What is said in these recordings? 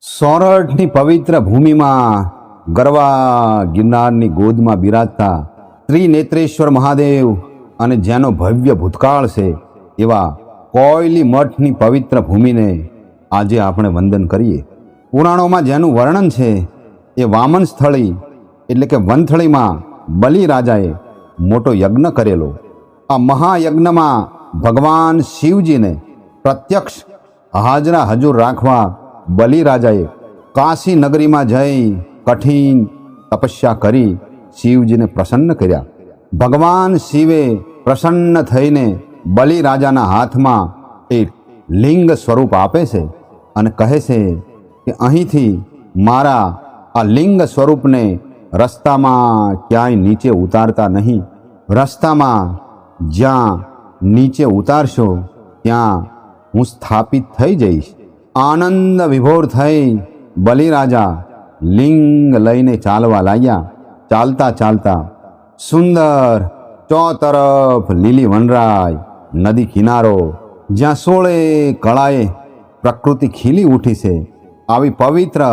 સોરઠની પવિત્ર ભૂમિમાં ગરવા ગિરનારની ગોદમાં બિરાજતા ત્રિનેત્રેશ્વર મહાદેવ અને જેનો ભવ્ય ભૂતકાળ છે એવા કોયલી મઠની પવિત્ર ભૂમિને આજે આપણે વંદન કરીએ. પુરાણોમાં જેનું વર્ણન છે એ વામન સ્થળી એટલે કે વનથળીમાં બલિ રાજાએ મોટો યજ્ઞ કરેલો. આ મહાયજ્ઞમાં ભગવાન શિવજીને પ્રત્યક્ષ હાજરા હજુર રાખવા બલિ રાજાએ કાશી નગરીમાં જઈ કઠિન તપસ્યા કરી શિવજીને પ્રસન્ન કર્યા. ભગવાન શિવે પ્રસન્ન થઈને બલિ રાજાના હાથમાં એક લિંગ સ્વરૂપ આપે છે અને કહે છે કે અહીંથી મારા આ લિંગ સ્વરૂપને રસ્તામાં ક્યાંય નીચે ઉતારતા નહીં. રસ્તામાં જ્યાં નીચે ઉતારશો ત્યાં હું સ્થાપિત થઈ જઈશ. આનંદ વિભોર થઈ બલિ રાજા લિંગ લઈને ચાલવા લાગ્યા. ચાલતા ચાલતા સુંદર ચોતરફ લીલી વનરાય નદી કિનારો જ્યાં સોળે કળાએ પ્રકૃતિ ખીલી ઉઠી છે આવી પવિત્ર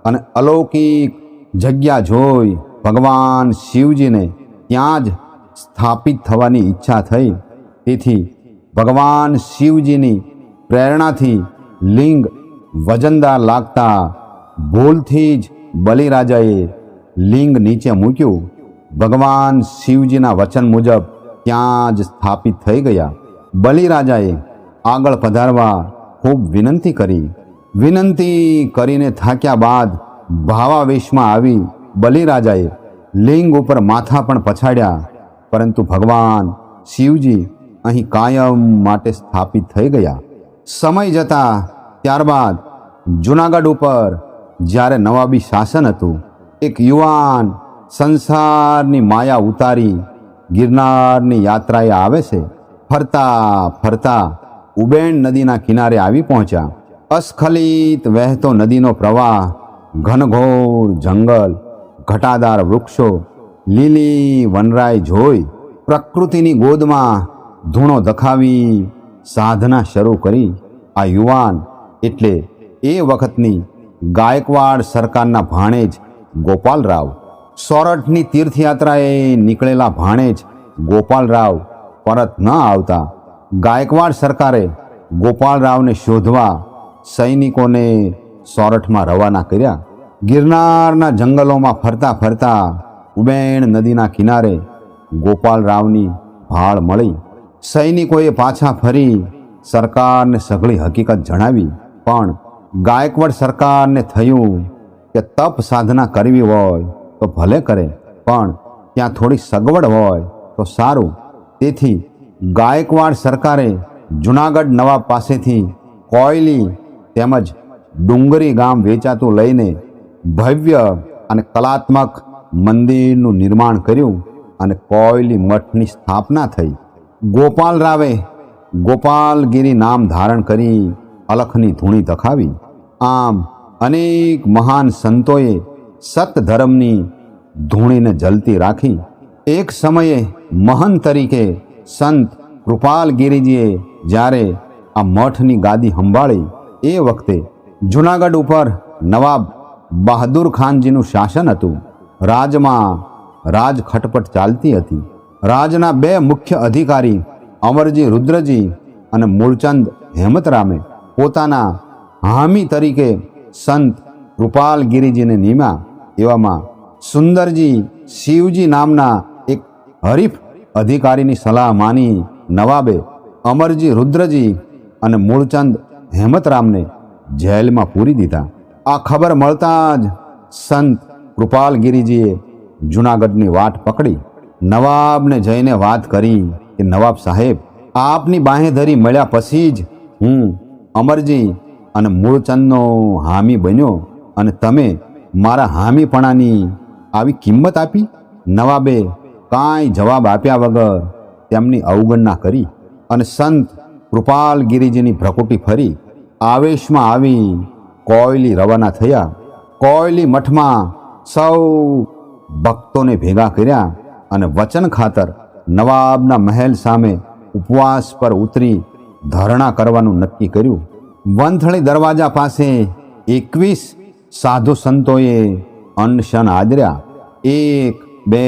અને અલૌકિક જગ્યા જોઈ ભગવાન શિવજીને ત્યાં જ સ્થાપિત થવાની ઈચ્છા થઈ. તેથી ભગવાન શિવજીની પ્રેરણાથી લિંગ વજનદાર લાગતા ભૂલથી જ બલિ રાજાએ લિંગ નીચે મૂક્યું. ભગવાન શિવજીના વચન મુજબ ત્યાં જ સ્થાપિત થઈ ગયા. બલિ રાજાએ આગળ પધારવા ખૂબ વિનંતી કરી. વિનંતી કરીને થાક્યા બાદ ભાવાવેશમાં આવી બલિ રાજાએ લિંગ ઉપર માથા પણ પછાડ્યા. પરંતુ ભગવાન શિવજી અહીં કાયમ માટે સ્થાપિત થઈ ગયા. સમય જતા ત્યારબાદ જૂનાગઢ ઉપર જ્યારે નવાબી શાસન હતું, એક યુવાન સંસારની માયા ઉતારી ગિરનારની યાત્રાએ આવે છે. ફરતા ફરતા ઉબેણ નદીના કિનારે આવી પહોંચ્યા. અસ્ખલિત વહેતો નદીનો પ્રવાહ, ઘનઘોર જંગલ, ઘટાદાર વૃક્ષો, લીલી વનરાય જોઈ પ્રકૃતિની ગોદમાં ધૂણો દખાવી સાધના શરૂ કરી. આ યુવાન એટલે એ વખતની ગાયકવાડ સરકારના ભાણેજ ગોપાલરાવ. સોરઠની તીર્થયાત્રાએ નીકળેલા ભાણેજ ગોપાલરાવ પરત ન આવતા ગાયકવાડ સરકારે ગોપાલરાવને શોધવા સૈનિકોને સોરઠમાં રવાના કર્યા. ગિરનારના જંગલોમાં ફરતા ફરતા ઉબેણ નદીના કિનારે ગોપાલરાવની ભાળ મળી. સૈનિકોએ પાછા ફરી સરકારને સઘળી હકીકત જણાવી. પણ ગાયકવાડ સરકારને થયું કે તપ સાધના કરવી હોય તો ભલે કરે, પણ ત્યાં થોડી સગવડ હોય તો સારું. તેથી ગાયકવાડ સરકારે જૂનાગઢ નવાબ પાસેથી કોયલી તેમજ ડુંગરી ગામ વેચાતું લઈને ભવ્ય અને કલાત્મક મંદિરનું નિર્માણ કર્યું અને કોયલી મઠની સ્થાપના થઈ. ગોપાલરાવે ગોપાલગીરી નામ ધારણ કરી અલખની ધૂણી દખાવી. આમ અનેક મહાન સંતોએ સત ધર્મની ધૂણીને જલતી રાખી. એક સમયે મહંત તરીકે સંત કૃપાલગીરીજીએ જ્યારે આ મઠની ગાદી સંભાળી એ વખતે જૂનાગઢ ઉપર નવાબ બહાદુર ખાનજીનું શાસન હતું. રાજમાં રાજ ખટપટ ચાલતી હતી. રાજના બે મુખ્ય અધિકારી અમરજી રુદ્રજી અને મૂળચંદ હેમતરામે પોતાના હામી તરીકે સંત કૃપાલગીરીજીને નિમ્યા. એવામાં સુંદરજી શિવજી નામના એક હરીફ અધિકારીની સલાહ માની નવાબે અમરજી રુદ્રજી અને મૂળચંદ હેમતરામને જેલમાં પૂરી દીધા. આ ખબર મળતા જ સંત કૃપાલગીરીજીએ જૂનાગઢની વાટ પકડી નવાબને જઈને વાત કરી કે નવાબ સાહેબ, આપની બાંહેધરી મળ્યા પછી જ હું અમરજી અને મૂળચંદનો હામી બન્યો અને તમે મારા હામીપણાની આવી કિંમત આપી. નવાબે કાંઈ જવાબ આપ્યા વગર તેમની અવગણના કરી અને સંત કૃપાલગીરીજીની ભ્રકુટી ફરી આવેશમાં આવી કોયલી રવાના થયા. કોયલી મઠમાં સૌ ભક્તોને ભેગા કર્યા અને વચન ખાતર નવાબના મહેલ સામે ઉપવાસ પર ઉતરી ધરણા કરવાનું નક્કી કર્યું. વનથળી દરવાજા પાસે 21 સાધુ સંતોએ અનશન આદર્યા. 1, 2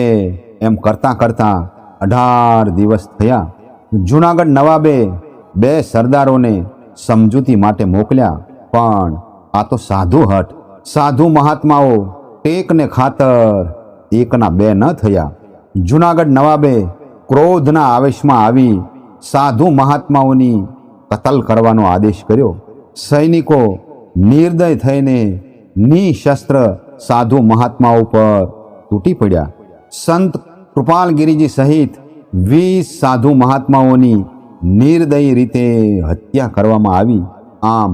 એમ કરતાં કરતાં 18 દિવસ થયા. જૂનાગઢ નવાબે 2 સરદારોને સમજૂતી માટે મોકલ્યા, પણ આ તો સાધુ હઠ. સાધુ મહાત્માઓ ટેકને ખાતર એકના 2 ન થયા. જૂનાગઢ નવાબે ક્રોધના આવેશમાં આવી સાધુ મહાત્માઓની કતલ કરવાનો આદેશ કર્યો. સૈનિકો નિર્દય થઈને નિશસ્ત્ર સાધુ મહાત્માઓ પર તૂટી પડ્યા. સંત કૃપાલગીરીજી સહિત 20 સાધુ મહાત્માઓની નિર્દયી રીતે હત્યા કરવામાં આવી. આમ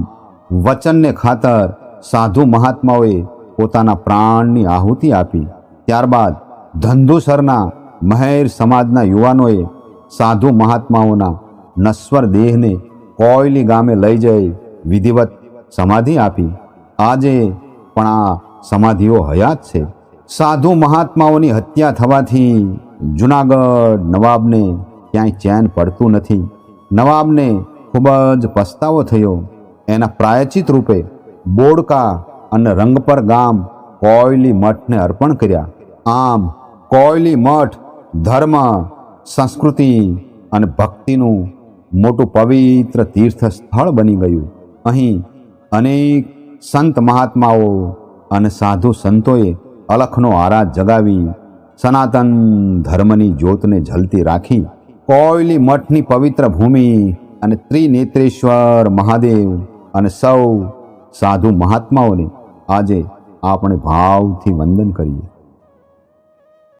વચનને ખાતર સાધુ મહાત્માઓએ પોતાના પ્રાણની આહુતિ આપી. ત્યારબાદ ધંધુસરના મહેર સમાજના યુવાનોએ સાધુ મહાત્માઓના નશ્વર દેહને કોયલી ગામે લઈ જઈ વિધિવત સમાધિ આપી. આજે પણ આ સમાધિઓ હયાત છે. સાધુ મહાત્માઓની હત્યા થવાથી જૂનાગઢ નવાબને ક્યાંય ચેન પડતું નથી. નવાબને ખૂબ જ પસ્તાવો થયો. એના પ્રાયચિત રૂપે બોડકા અને રંગપર ગામ કોયલી મઠને અર્પણ કર્યા. આમ કોયલી મઠ ધર્મ, સંસ્કૃતિ અને ભક્તિનું મોટું પવિત્ર તીર્થ સ્થળ બની ગયું. અહીં અનેક સંત મહાત્માઓ અને સાધુ સંતોએ અલખનો આરાધ જગાવી સનાતન ધર્મની જ્યોતને ઝલતી રાખી. કોયલી મઠની પવિત્ર ભૂમિ અને ત્રિનેત્રેશ્વર મહાદેવ અને સૌ સાધુ મહાત્માઓને આજે આપણે ભાવથી વંદન કરીએ.